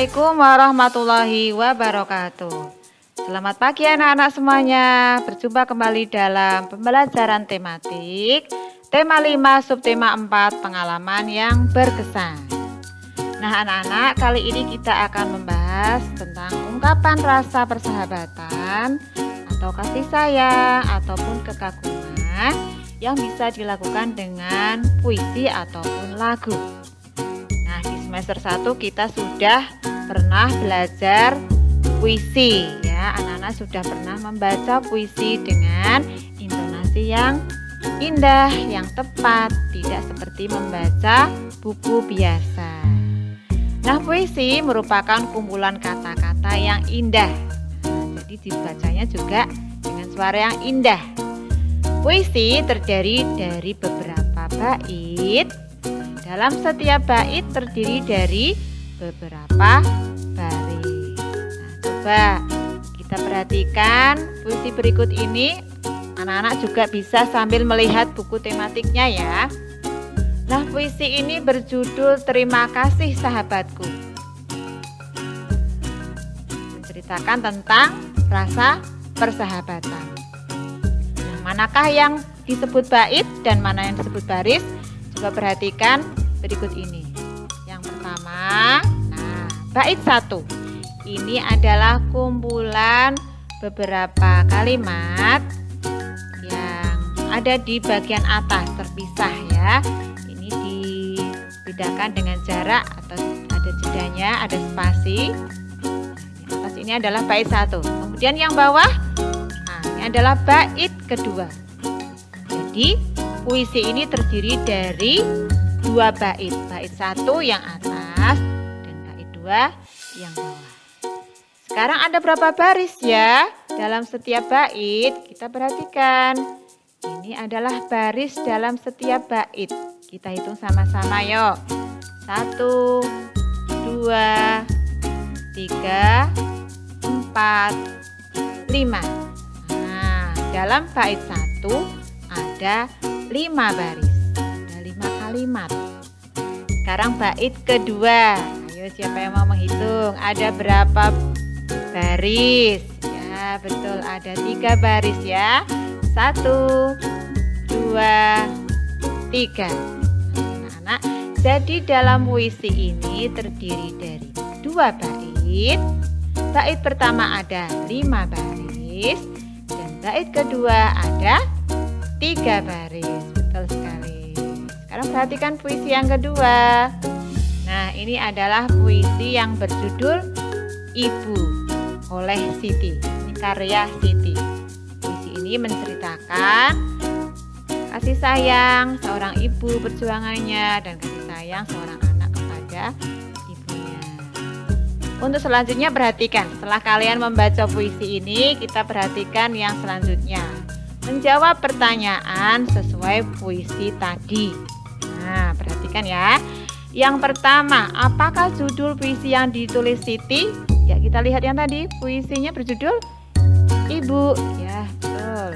Assalamualaikum warahmatullahi wabarakatuh. Selamat pagi anak-anak semuanya. Berjumpa kembali dalam pembelajaran tematik tema 5 subtema 4 pengalaman yang berkesan. Nah anak-anak, kali ini kita akan membahas tentang ungkapan rasa persahabatan atau kasih sayang ataupun kekaguman yang bisa dilakukan dengan puisi ataupun lagu. Semester 1 kita sudah pernah belajar puisi ya. Anak-anak sudah pernah membaca puisi dengan intonasi yang indah, yang tepat, tidak seperti membaca buku biasa. Nah, puisi merupakan kumpulan kata-kata yang indah. Jadi dibacanya juga dengan suara yang indah. Puisi terdiri dari beberapa bait. Dalam setiap bait terdiri dari beberapa baris. Nah, coba kita perhatikan puisi berikut ini. Anak-anak juga bisa sambil melihat buku tematiknya ya. Nah, puisi ini berjudul Terima Kasih Sahabatku. Menceritakan tentang rasa persahabatan. Nah, manakah yang disebut bait dan mana yang disebut baris? Coba perhatikan berikut ini. Yang pertama, bait 1. Ini adalah kumpulan beberapa kalimat yang ada di bagian atas terpisah ya. Ini dibedakan dengan jarak atau ada jedanya, ada spasi. Di atas ini adalah bait 1. Kemudian yang bawah, ini adalah bait kedua. Jadi puisi ini terdiri dari 2 bait. Bait 1 yang atas dan bait 2 yang bawah. Sekarang ada berapa baris ya? Dalam setiap bait kita perhatikan. Ini adalah baris dalam setiap bait. Kita hitung sama-sama yuk. 1, 2, 3, 4, 5. Nah, dalam bait 1 ada 5 baris, ada 5 kalimat. Sekarang bait kedua. Ayo siapa yang mau menghitung? Ada berapa baris? Ya betul, ada 3 baris ya. 1, 2, 3. Anak-anak, jadi dalam puisi ini terdiri dari 2 bait. Bait pertama ada 5 baris dan bait kedua ada 3 baris. Betul sekali. Sekarang perhatikan puisi yang kedua. Nah, ini adalah puisi yang berjudul Ibu oleh Siti. Ini karya Siti. Puisi ini menceritakan kasih sayang seorang ibu perjuangannya dan kasih sayang seorang anak kepada ibunya. Untuk selanjutnya perhatikan. Setelah kalian membaca puisi ini, kita perhatikan yang selanjutnya. Menjawab pertanyaan sesuai puisi tadi. Nah, perhatikan ya. Yang pertama, apakah judul puisi yang ditulis Siti? Ya, kita lihat yang tadi. Puisinya berjudul Ibu. Ya, betul.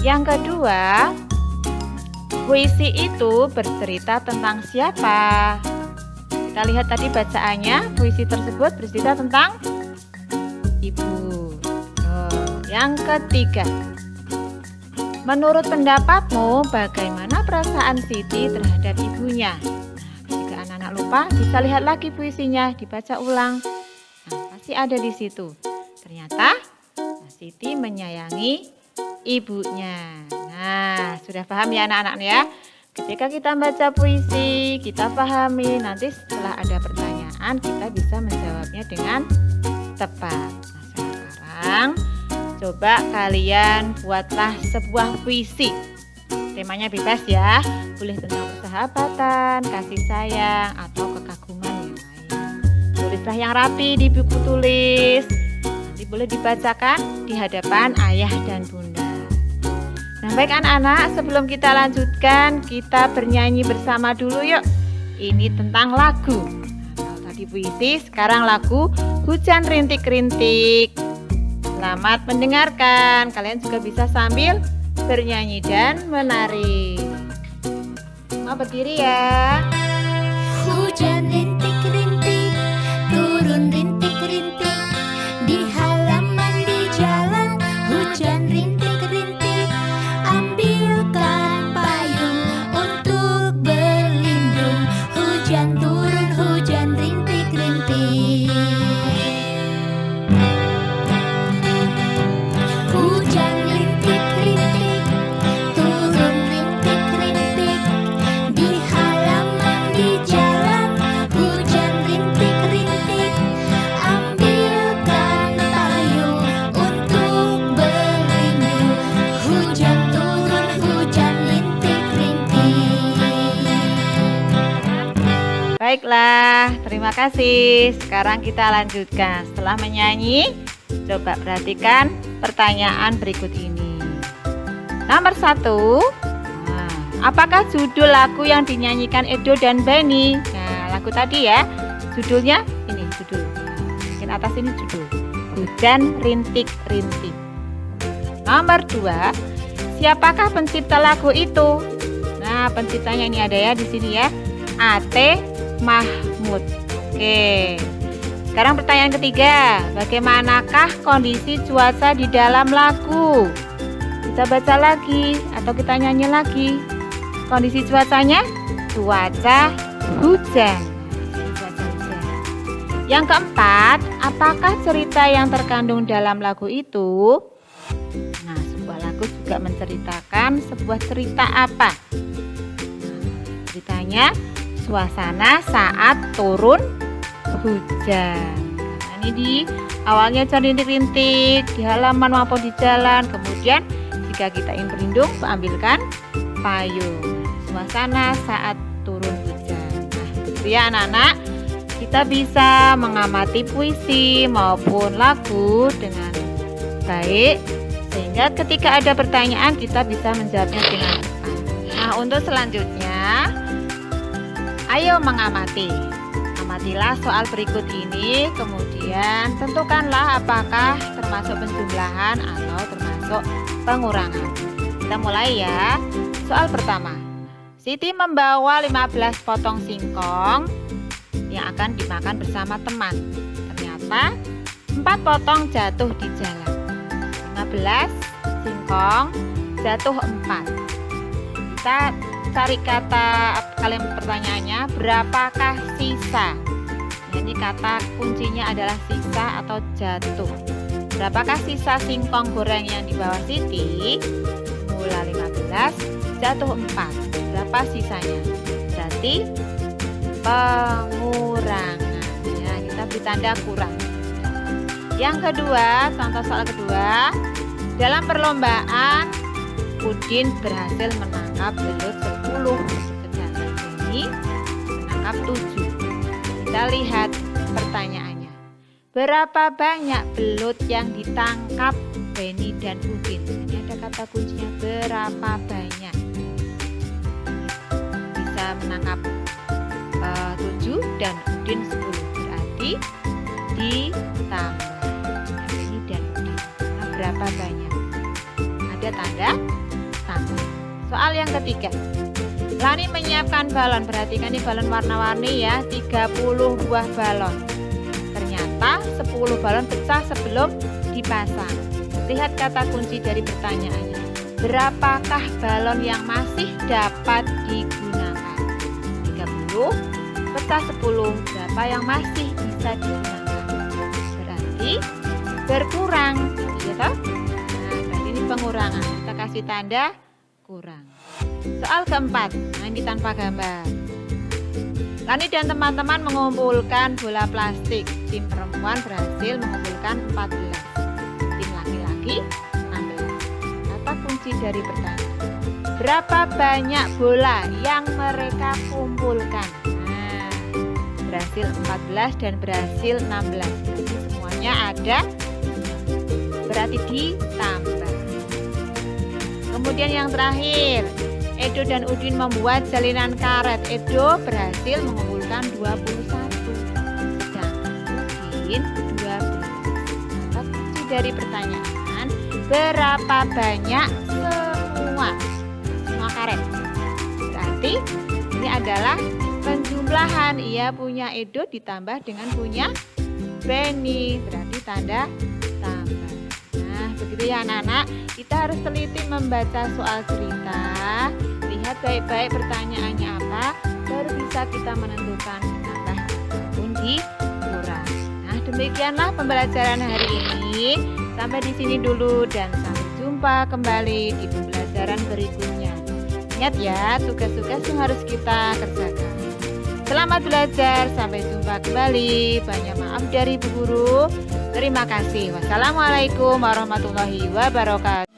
Yang kedua, puisi itu bercerita tentang siapa? Kita lihat tadi bacaannya. Puisi tersebut bercerita tentang ibu. Yang ketiga, menurut pendapatmu, bagaimana perasaan Siti terhadap ibunya? Nah, jika anak-anak lupa, bisa lihat lagi puisinya, dibaca ulang. Nah, pasti ada di situ. Ternyata Siti menyayangi ibunya. Nah, sudah paham ya anak-anak ya? Ketika kita baca puisi, kita pahami. Nanti setelah ada pertanyaan, kita bisa menjawabnya dengan tepat. Nah, sekarang coba kalian buatlah sebuah puisi. Temanya bebas ya. Boleh tentang persahabatan, kasih sayang, atau kekaguman yang lain. Tulislah yang rapi di buku tulis. Nanti boleh dibacakan di hadapan ayah dan bunda. Nah, baik anak-anak, sebelum kita lanjutkan, kita bernyanyi bersama dulu yuk. Ini tentang lagu. Nah, kalau tadi puisi, sekarang lagu Hujan Rintik-Rintik. Selamat mendengarkan. Kalian juga bisa sambil bernyanyi dan menari. Mau berdiri ya. Hujan rintik-rintik, turun rintik rintik-rintik. Di halaman di jalan hujan rintik-rintik. Ambilkan payung untuk berlindung. Hujan turun, hujan rintik-rintik. Hujan rintik-rintik, turun rintik-rintik. Di halaman di jalan hujan rintik-rintik. Ambilkan payung untuk berlindung. Hujan turun, hujan rintik-rintik. Baiklah, terima kasih. Sekarang kita lanjutkan. Setelah menyanyi, coba perhatikan pertanyaan berikut ini. Nomor 1, apakah judul lagu yang dinyanyikan Edo dan Benny? Nah, lagu tadi ya, judulnya ini judul. Mungkin atas ini judul. Hujan rintik-rintik. Nomor 2, siapakah pencipta lagu itu? Nah, penciptanya ini ada ya di sini ya. A.T. Mahmud. Oke. Sekarang pertanyaan ketiga, bagaimanakah kondisi cuaca di dalam lagu? Kita baca lagi atau kita nyanyi lagi. Kondisi cuacanya, cuaca hujan. Cuaca hujan. Yang keempat, apakah cerita yang terkandung dalam lagu itu? Nah, sebuah lagu juga menceritakan sebuah cerita apa? Ceritanya, suasana saat turun hujan. Nah, ini di awalnya rintik-rintik di halaman maupun di jalan. Kemudian jika kita ingin berlindung, ambilkan payung. Suasana saat turun hujan. Nah, begitu ya anak-anak. Kita bisa mengamati puisi maupun lagu dengan baik, sehingga ketika ada pertanyaan kita bisa menjawabnya dengan cepat. Nah, untuk selanjutnya, ayo mengamati. Amatilah soal berikut ini, kemudian tentukanlah apakah termasuk penjumlahan atau termasuk pengurangan. Kita mulai ya. Soal pertama. Siti membawa 15 potong singkong yang akan dimakan bersama teman. Ternyata 4 potong jatuh di jalan. 15 singkong jatuh 4. Kita cari kata kalimat pertanyaannya, berapakah sisa? Ini kata kuncinya adalah sisa atau jatuh. Berapakah sisa singkong goreng yang dibawa Siti? Mula 15, jatuh 4. Berapa sisanya? Berarti pengurangan. Ya, kita beri tanda kurang. Yang kedua, contoh soal kedua, dalam perlombaan Udin berhasil menangkap belut 10, sedangkan Benny menangkap 7. Kita lihat pertanyaannya. Berapa banyak belut yang ditangkap Benny dan Udin? Ini ada kata kuncinya, berapa banyak. Bisa menangkap 7 dan Udin 10. Berarti ditambah Benny dan Udin. Nah, berapa banyak? Ada tanda tambah. Soal yang ketiga. Lani menyiapkan balon. Perhatikan ini balon warna-warni ya, 30 buah balon. Ternyata 10 balon pecah sebelum dipasang. Lihat kata kunci dari pertanyaannya. Berapakah balon yang masih dapat digunakan? 30 pecah 10. Berapa yang masih bisa digunakan? Berarti berkurang, gitu toh? Nah, berarti ini pengurangan. Kita kasih tanda kurang. Soal keempat, nah ini tanpa gambar. Lani dan teman-teman mengumpulkan bola plastik. Tim perempuan berhasil mengumpulkan 14. Tim laki-laki 16. Kata kunci dari pertanyaan. Berapa banyak bola yang mereka kumpulkan? Nah, berhasil 14 dan berhasil 16. Jadi semuanya ada, berarti ditambah. Kemudian yang terakhir, Edo dan Udin membuat jalinan karet. Edo berhasil mengumpulkan 21, sedangkan Udin 12. Kata kunci dari pertanyaan, berapa banyak semua karet? Berarti ini adalah penjumlahan. Ia punya Edo ditambah dengan punya Benny, berarti tanda tambah. Nah, begitu ya anak-anak. Kita harus teliti membaca soal cerita. Lihat baik-baik pertanyaannya apa, baru bisa kita menentukan tambah ataupun dikurang. Nah, demikianlah pembelajaran hari ini. Sampai di sini dulu dan sampai jumpa kembali di pembelajaran berikutnya. Ingat ya, tugas-tugas yang harus kita kerjakan. Selamat belajar, sampai jumpa kembali. Banyak maaf dari Bu Guru. Terima kasih. Wassalamualaikum warahmatullahi wabarakatuh.